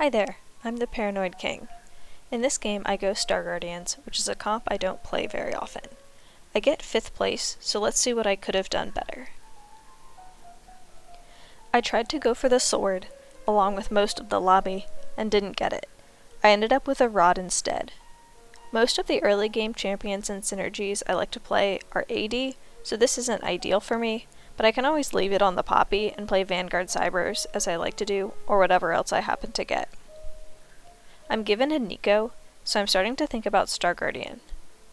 Hi there, I'm the Paranoid King. In this game I go Star Guardians, which is a comp I don't play very often. I get 5th place, so let's see what I could have done better. I tried to go for the sword, along with most of the lobby, and didn't get it. I ended up with a rod instead. Most of the early game champions and synergies I like to play are AD, so this isn't ideal for me, but I can always leave it on the Poppy and play Vanguard Cybers, as I like to do, or whatever else I happen to get. I'm given a Nico, so I'm starting to think about Star Guardian.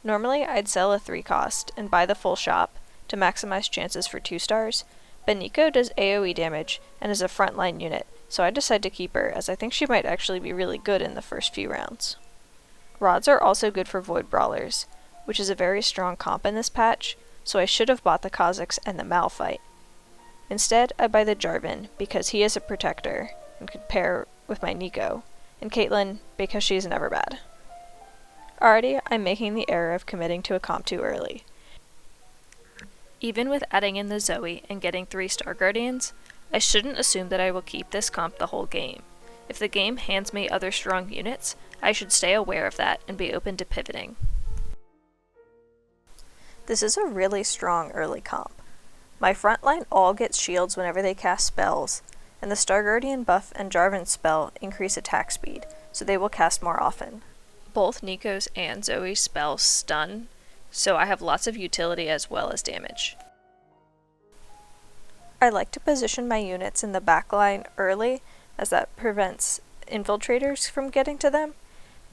Normally I'd sell a 3 cost and buy the full shop to maximize chances for 2 stars, but Nico does AoE damage and is a frontline unit, so I decide to keep her as I think she might actually be really good in the first few rounds. Rods are also good for Void Brawlers, which is a very strong comp in this patch, so I should have bought the Kha'Zix and the Malphite. Instead, I buy the Jarvan because he is a protector and could pair with my Nico, and Caitlyn because she's never bad. Already, I'm making the error of committing to a comp too early. Even with adding in the Zoe and getting 3 Star Guardians, I shouldn't assume that I will keep this comp the whole game. If the game hands me other strong units, I should stay aware of that and be open to pivoting. This is a really strong early comp. My frontline all gets shields whenever they cast spells, and the Star Guardian buff and Jarvan's spell increase attack speed, so they will cast more often. Both Nico's and Zoe's spells stun, so I have lots of utility as well as damage. I like to position my units in the backline early, as that prevents infiltrators from getting to them,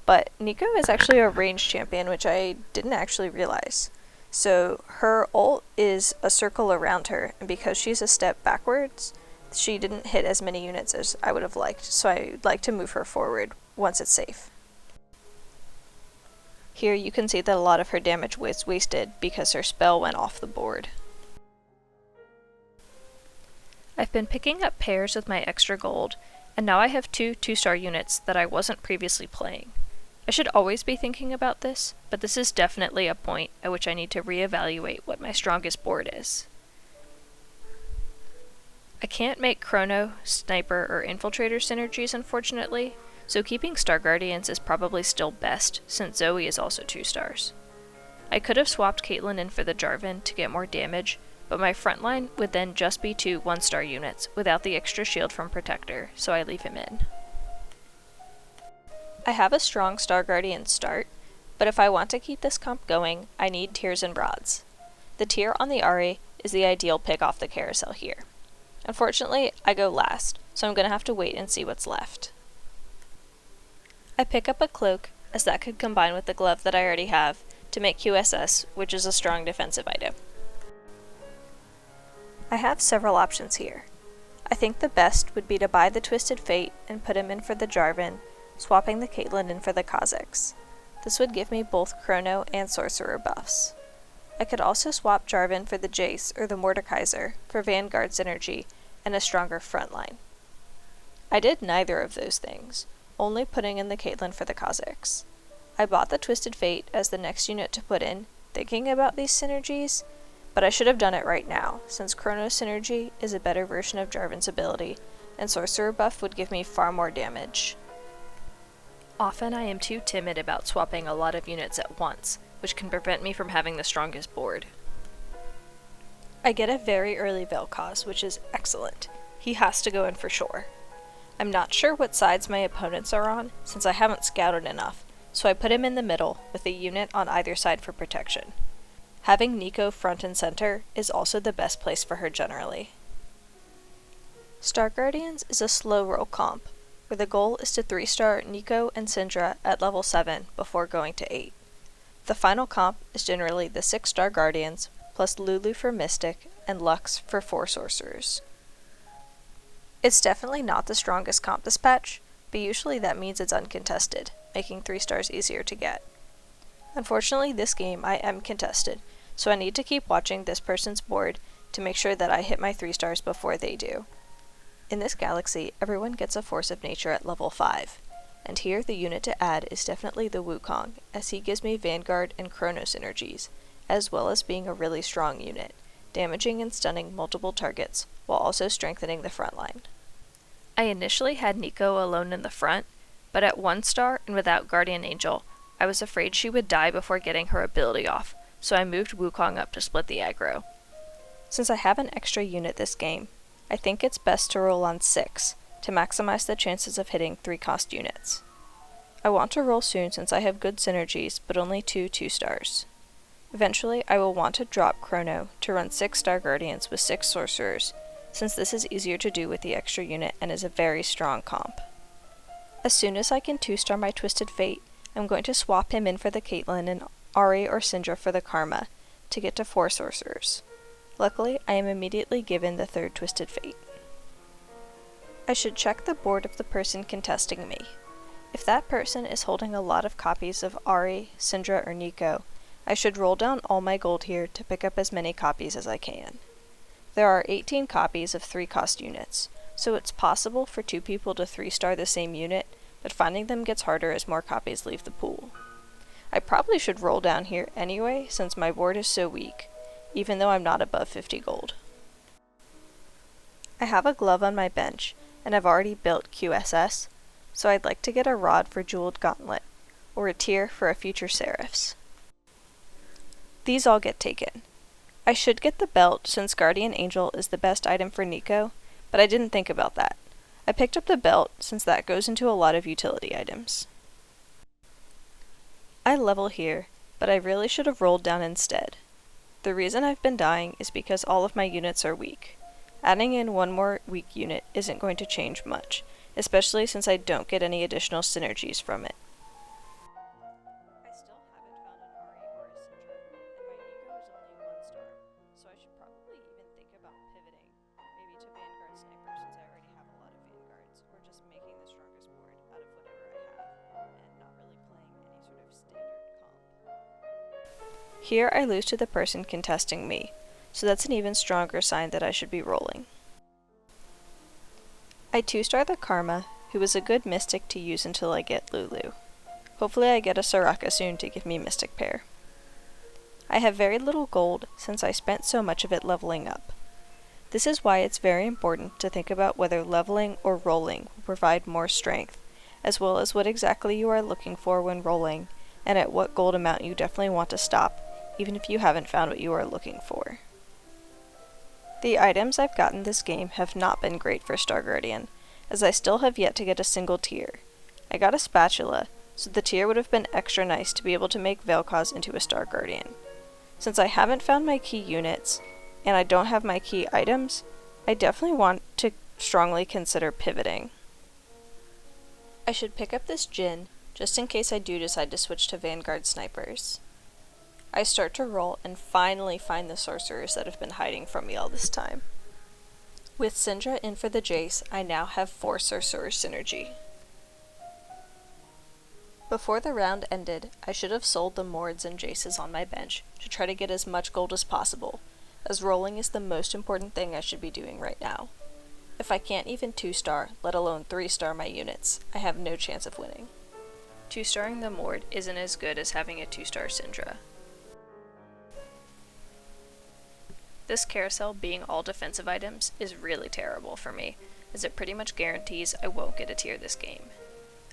but Nico is actually a ranged champion, which I didn't actually realize. So her ult is a circle around her, and because she's a step backwards, she didn't hit as many units as I would have liked, so I'd like to move her forward once it's safe. Here you can see that a lot of her damage was wasted because her spell went off the board. I've been picking up pairs with my extra gold, and now I have 2 2-star units that I wasn't previously playing. I should always be thinking about this, but this is definitely a point at which I need to reevaluate what my strongest board is. I can't make Chrono, Sniper, or Infiltrator synergies unfortunately, so keeping Star Guardians is probably still best since Zoe is also 2 stars. I could have swapped Caitlyn in for the Jarvan to get more damage, but my frontline would then just be 2 1-star units without the extra shield from Protector, so I leave him in. I have a strong Star Guardian start, but if I want to keep this comp going, I need tiers and rods. The tier on the Ahri is the ideal pick off the carousel here. Unfortunately, I go last, so I'm going to have to wait and see what's left. I pick up a cloak, as that could combine with the glove that I already have, to make QSS, which is a strong defensive item. I have several options here. I think the best would be to buy the Twisted Fate and put him in for the Jarvan, swapping the Caitlyn in for the Kha'Zix. This would give me both Chrono and Sorcerer buffs. I could also swap Jarvan for the Jace or the Mordekaiser for Vanguard synergy and a stronger frontline. I did neither of those things, only putting in the Caitlyn for the Kha'Zix. I bought the Twisted Fate as the next unit to put in, thinking about these synergies, but I should have done it right now, since Chrono synergy is a better version of Jarvan's ability, and Sorcerer buff would give me far more damage. Often I am too timid about swapping a lot of units at once, which can prevent me from having the strongest board. I get a very early Vel'Koz, which is excellent. He has to go in for sure. I'm not sure what sides my opponents are on, since I haven't scouted enough, so I put him in the middle, with a unit on either side for protection. Having Nico front and center is also the best place for her generally. Star Guardians is a slow roll comp, where the goal is to 3-star Nico and Syndra at level 7 before going to 8. The final comp is generally the 6-star Guardians, plus Lulu for Mystic, and Lux for 4 Sorcerers. It's definitely not the strongest comp this patch, but usually that means it's uncontested, making 3 stars easier to get. Unfortunately this game I am contested, so I need to keep watching this person's board to make sure that I hit my 3 stars before they do. In this galaxy, everyone gets a Force of Nature at level 5, and here the unit to add is definitely the Wukong, as he gives me Vanguard and Chrono synergies, as well as being a really strong unit, damaging and stunning multiple targets, while also strengthening the front line. I initially had Nico alone in the front, but at 1 star and without Guardian Angel, I was afraid she would die before getting her ability off, so I moved Wukong up to split the aggro. Since I have an extra unit this game, I think it's best to roll on 6 to maximize the chances of hitting 3-cost units. I want to roll soon since I have good synergies, but only 2 2-stars. Eventually, I will want to drop Chrono to run 6-star Guardians with 6 Sorcerers, since this is easier to do with the extra unit and is a very strong comp. As soon as I can 2-star my Twisted Fate, I'm going to swap him in for the Caitlyn and Ahri or Syndra for the Karma to get to 4 Sorcerers. Luckily, I am immediately given the 3rd Twisted Fate. I should check the board of the person contesting me. If that person is holding a lot of copies of Ahri, Syndra, or Nico, I should roll down all my gold here to pick up as many copies as I can. There are 18 copies of 3-cost units, so it's possible for 2 people to 3-star the same unit, but finding them gets harder as more copies leave the pool. I probably should roll down here anyway since my board is so weak, even though I'm not above 50 gold. I have a glove on my bench, and I've already built QSS, so I'd like to get a rod for Jeweled Gauntlet, or a tier for a future Seraphs. These all get taken. I should get the belt since Guardian Angel is the best item for Nico, but I didn't think about that. I picked up the belt since that goes into a lot of utility items. I level here, but I really should have rolled down instead. The reason I've been dying is because all of my units are weak. Adding in one more weak unit isn't going to change much, especially since I don't get any additional synergies from it. I still haven't found an Ahri or a Syndra, and my Nico is only 1 star, so I should probably even think about pivoting, maybe to Vanguard Sniper since I already have a lot of Vanguards, or just making the strongest board out of whatever I have, and not really playing any sort of standard comp. Here I lose to the person contesting me, so that's an even stronger sign that I should be rolling. I 2-star the Karma, who is a good Mystic to use until I get Lulu. Hopefully I get a Soraka soon to give me Mystic Pair. I have very little gold since I spent so much of it leveling up. This is why it's very important to think about whether leveling or rolling will provide more strength, as well as what exactly you are looking for when rolling, and at what gold amount you definitely want to stop, even if you haven't found what you are looking for. The items I've gotten this game have not been great for Star Guardian, as I still have yet to get a single tier. I got a spatula, so the tier would have been extra nice to be able to make Vel'Koz into a Star Guardian. Since I haven't found my key units, and I don't have my key items, I definitely want to strongly consider pivoting. I should pick up this Jhin, just in case I do decide to switch to Vanguard Snipers. I start to roll and finally find the sorcerers that have been hiding from me all this time. With Syndra in for the Jace, I now have 4 sorcerer synergy. Before the round ended, I should have sold the Mords and Jaces on my bench to try to get as much gold as possible, as rolling is the most important thing I should be doing right now. If I can't even 2-star, let alone 3-star my units, I have no chance of winning. 2-starring the Mord isn't as good as having a 2-star Syndra. This carousel being all defensive items is really terrible for me, as it pretty much guarantees I won't get a tier this game.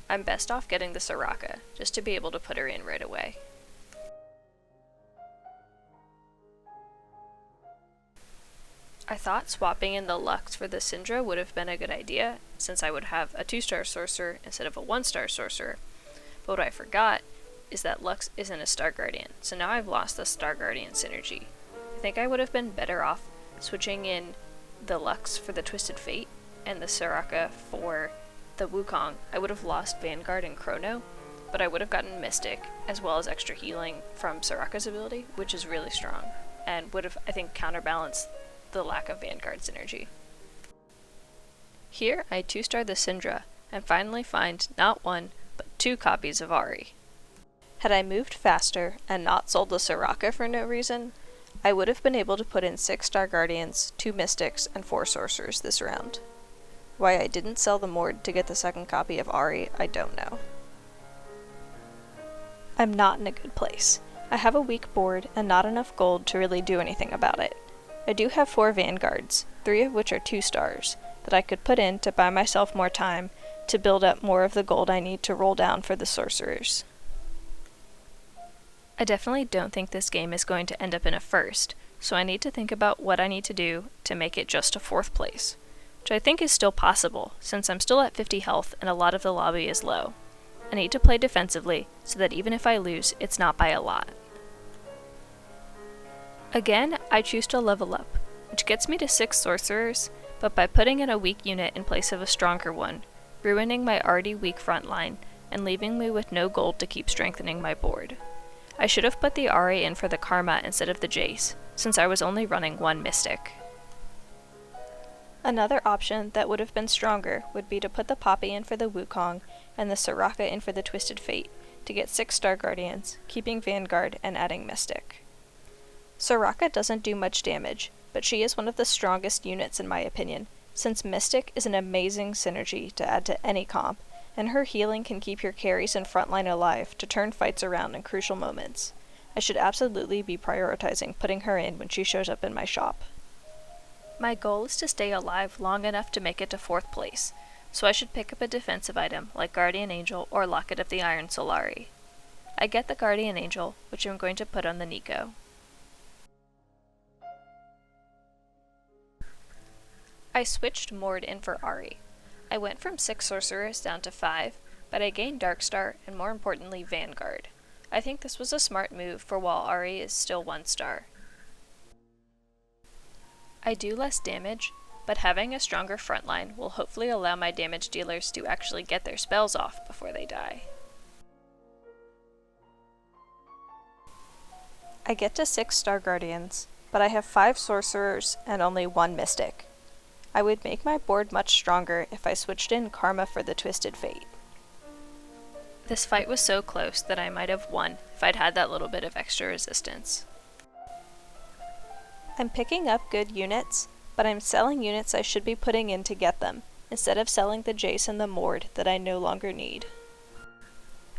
I'm best off getting the Soraka, just to be able to put her in right away. I thought swapping in the Lux for the Syndra would have been a good idea, since I would have a 2-star sorcerer instead of a 1-star sorcerer, but what I forgot is that Lux isn't a Star Guardian, so now I've lost the Star Guardian synergy. I think I would have been better off switching in the Lux for the Twisted Fate and the Soraka for the Wukong. I would have lost Vanguard and Chrono, but I would have gotten Mystic, as well as extra healing from Soraka's ability, which is really strong, and would have, I think, counterbalanced the lack of Vanguard synergy. Here I 2-star the Syndra, and finally find not 1, but 2 copies of Ahri. Had I moved faster and not sold the Soraka for no reason, I would have been able to put in 6 Star Guardians, 2 Mystics, and 4 Sorcerers this round. Why I didn't sell the Mord to get the second copy of Ahri, I don't know. I'm not in a good place. I have a weak board and not enough gold to really do anything about it. I do have 4 Vanguards, 3 of which are 2 stars, that I could put in to buy myself more time to build up more of the gold I need to roll down for the sorcerers. I definitely don't think this game is going to end up in a first, so I need to think about what I need to do to make it just a 4th place, which I think is still possible since I'm still at 50 health and a lot of the lobby is low. I need to play defensively so that even if I lose, it's not by a lot. Again, I choose to level up, which gets me to 6 sorcerers, but by putting in a weak unit in place of a stronger one, ruining my already weak front line and leaving me with no gold to keep strengthening my board. I should have put the RA in for the Karma instead of the Jace, since I was only running 1 Mystic. Another option that would have been stronger would be to put the Poppy in for the Wukong and the Soraka in for the Twisted Fate, to get 6 Star Guardians, keeping Vanguard and adding Mystic. Soraka doesn't do much damage, but she is one of the strongest units in my opinion, since Mystic is an amazing synergy to add to any comp, and her healing can keep your carries and frontline alive to turn fights around in crucial moments. I should absolutely be prioritizing putting her in when she shows up in my shop. My goal is to stay alive long enough to make it to 4th place, so I should pick up a defensive item like Guardian Angel or Locket of the Iron Solari. I get the Guardian Angel, which I'm going to put on the Nico. I switched Mord in for Ahri. I went from 6 sorcerers down to 5, but I gained Darkstar and more importantly Vanguard. I think this was a smart move for while Ahri is still 1 star. I do less damage, but having a stronger frontline will hopefully allow my damage dealers to actually get their spells off before they die. I get to 6 Star Guardians, but I have 5 sorcerers and only 1 Mystic. I would make my board much stronger if I switched in Karma for the Twisted Fate. This fight was so close that I might have won if I'd had that little bit of extra resistance. I'm picking up good units, but I'm selling units I should be putting in to get them, instead of selling the Jace and the Mord that I no longer need.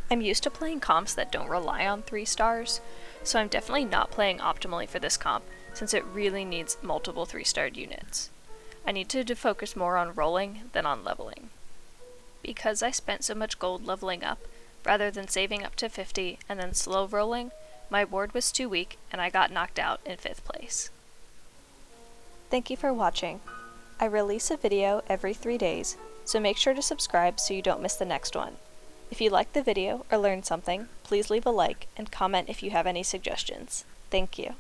I'm used to playing comps that don't rely on 3 stars, so I'm definitely not playing optimally for this comp, since it really needs multiple 3-starred units. I need to focus more on rolling than on leveling. Because I spent so much gold leveling up, rather than saving up to 50 and then slow rolling, my board was too weak and I got knocked out in 5th place. Thank you for watching. I release a video every 3 days, so make sure to subscribe so you don't miss the next one. If you liked the video or learned something, please leave a like and comment if you have any suggestions. Thank you.